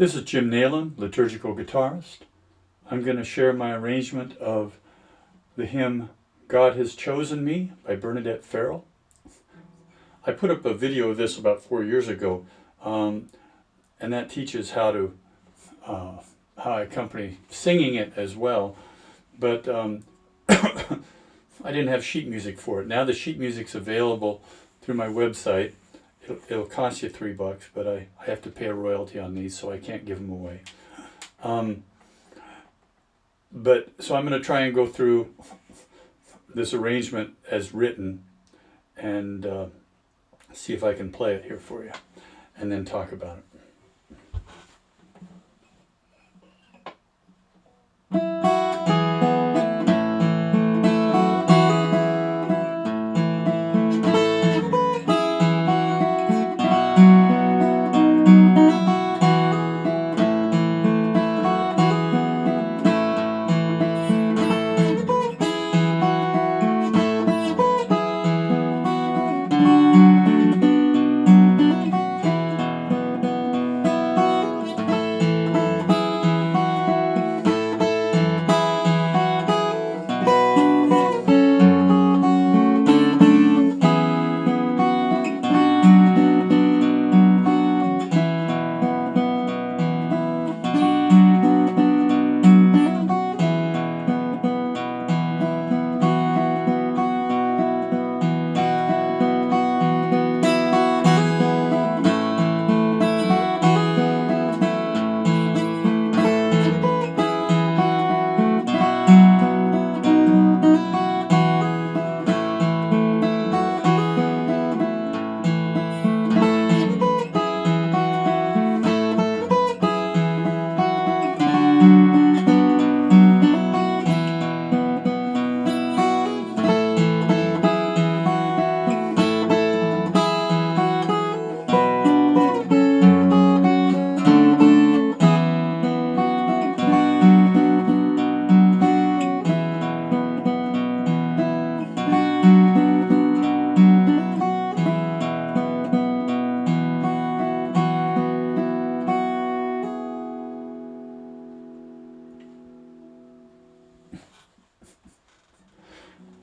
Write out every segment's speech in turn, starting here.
This is Jim Nailon, liturgical guitarist. I'm going to share my arrangement of the hymn God Has Chosen Me by Bernadette Farrell. I put up a video of this about 4 years ago, and that teaches how I accompany singing it as well. But I didn't have sheet music for it. Now the sheet music's available through my website. It'll cost you $3, but I have to pay a royalty on these, so I can't give them away. So I'm going to try and go through this arrangement as written and see if I can play it here for you, and then talk about it.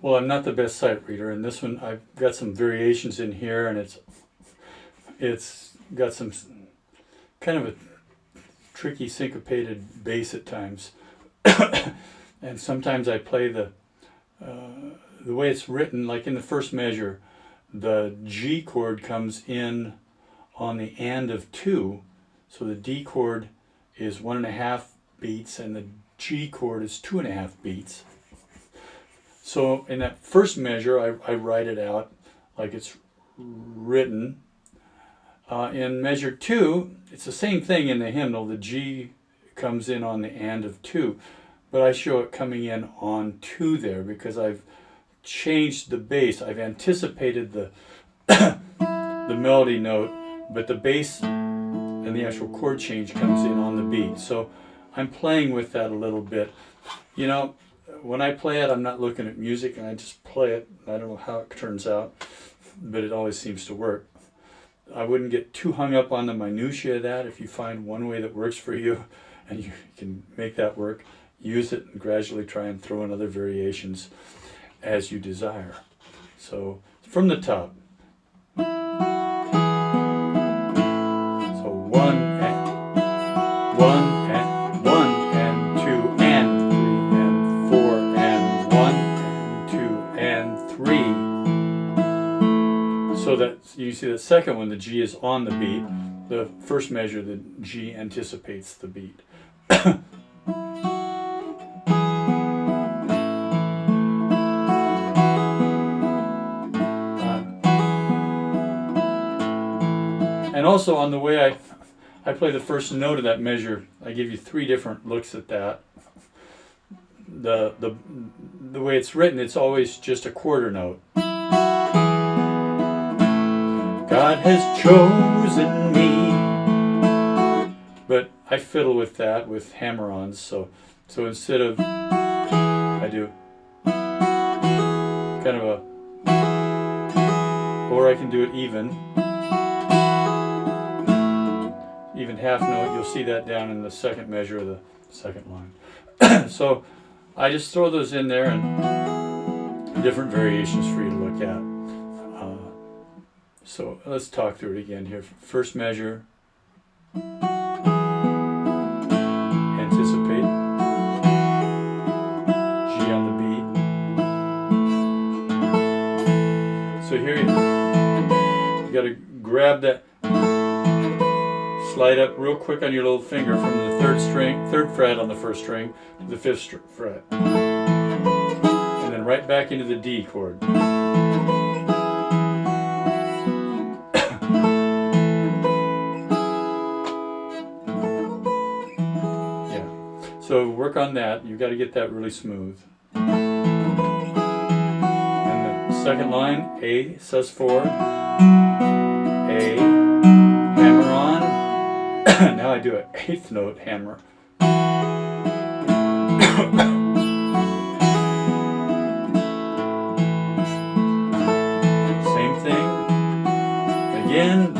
Well, I'm not the best sight reader, and this one I've got some variations in here, and it's got some kind of a tricky syncopated bass at times, and sometimes I play the way it's written. Like in the first measure, the G chord comes in on the and of 2, so the D chord is 1.5 beats, and the G chord is 2.5 beats. So in that first measure, I write it out like it's written. In measure 2, it's the same thing in the hymnal. The G comes in on the and of 2, but I show it coming in on 2 there because I've changed the bass. I've anticipated the the melody note, but the bass and the actual chord change comes in on the beat. So I'm playing with that a little bit. You know, when I play it, I'm not looking at music, and I just play it. I don't know how it turns out, but it always seems to work. I wouldn't get too hung up on the minutiae of that. If you find one way that works for you and you can make that work, use it and gradually try and throw in other variations as you desire. So from the top. So 1 and 1 and 1 and 2 and 3 and 4 and 1 and 2 and 3. So that you see the second one, the G is on the beat. The first measure, the G anticipates the beat. And also on the way I play the first note of that measure, I give you 3 different looks at that. The way it's written, it's always just a quarter note. God has chosen me. But I fiddle with that with hammer-ons, so instead of, I do kind of a, or I can do it even. even half note, you'll see that down in the second measure of the second line. So I just throw those in there and different variations for you to look at. So let's talk through it again here. First measure, anticipate, G on the beat. So here you got to grab that, slide up real quick on your little finger from the third fret on the first string to the fifth fret, and then right back into the D chord. Yeah, so work on that. You got to get that really smooth. And the second line, A sus4, A, hammer on. Now I do an eighth note hammer. Same thing. Again.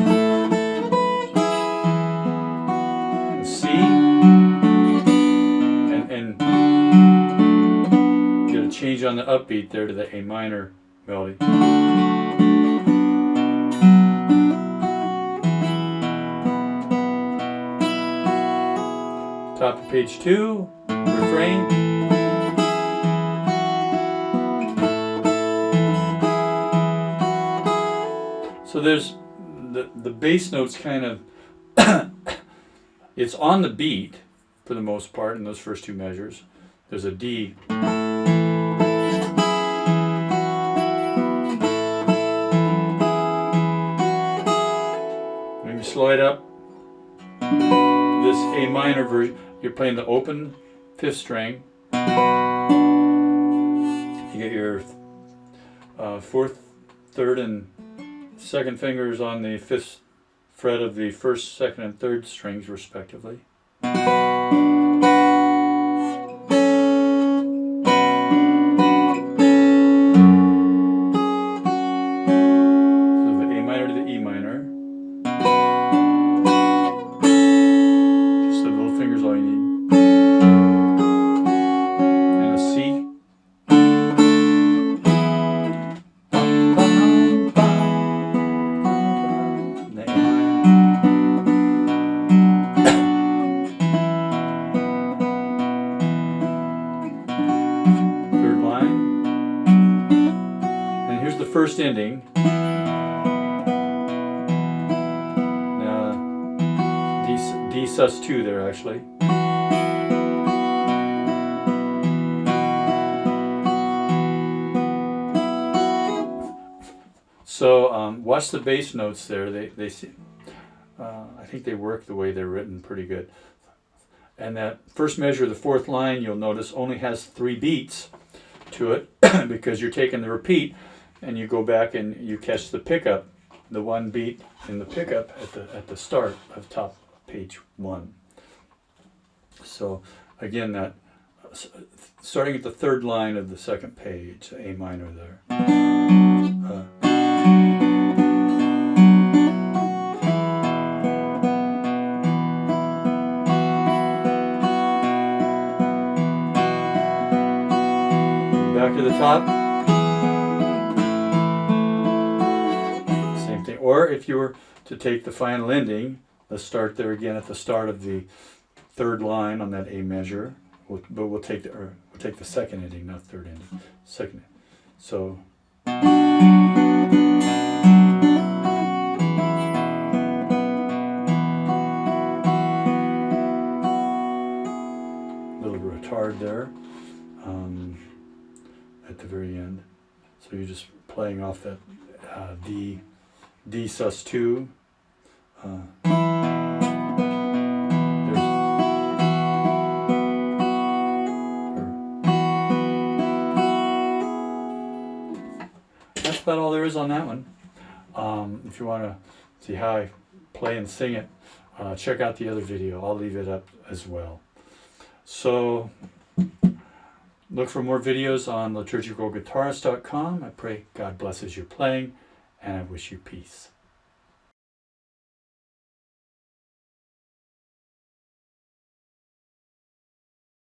C. And get a change on the upbeat there to the A minor melody. Top of page 2, refrain. So there's the bass notes kind of, it's on the beat for the most part in those first two measures. There's a D. When you slide up this A minor version, you're playing the open fifth string. You get your fourth, third, and second fingers on the fifth fret of the first, second, and third strings, respectively. So the A minor to the E minor. Just the little fingers, all you need. And a C. First ending. Now D sus2 there actually. So watch the bass notes there. They I think they work the way they're written pretty good. And that first measure of the fourth line, you'll notice, only has 3 beats to it because you're taking the repeat. And you go back and you catch the pickup, the one beat in the pickup at the start of top page 1. So again, that starting at the third line of the second page, A minor there. Back to the top. Or if you were to take the final ending, let's start there again at the start of the third line on that A measure. But we'll take the second ending, not third ending. Second. So. A little retard there at the very end. So you're just playing off that D sus2. That's about all there is on that one. If you want to see how I play and sing it, check out the other video. I'll leave it up as well. So look for more videos on liturgicalguitarist.com. I pray God blesses your playing, and I wish you peace.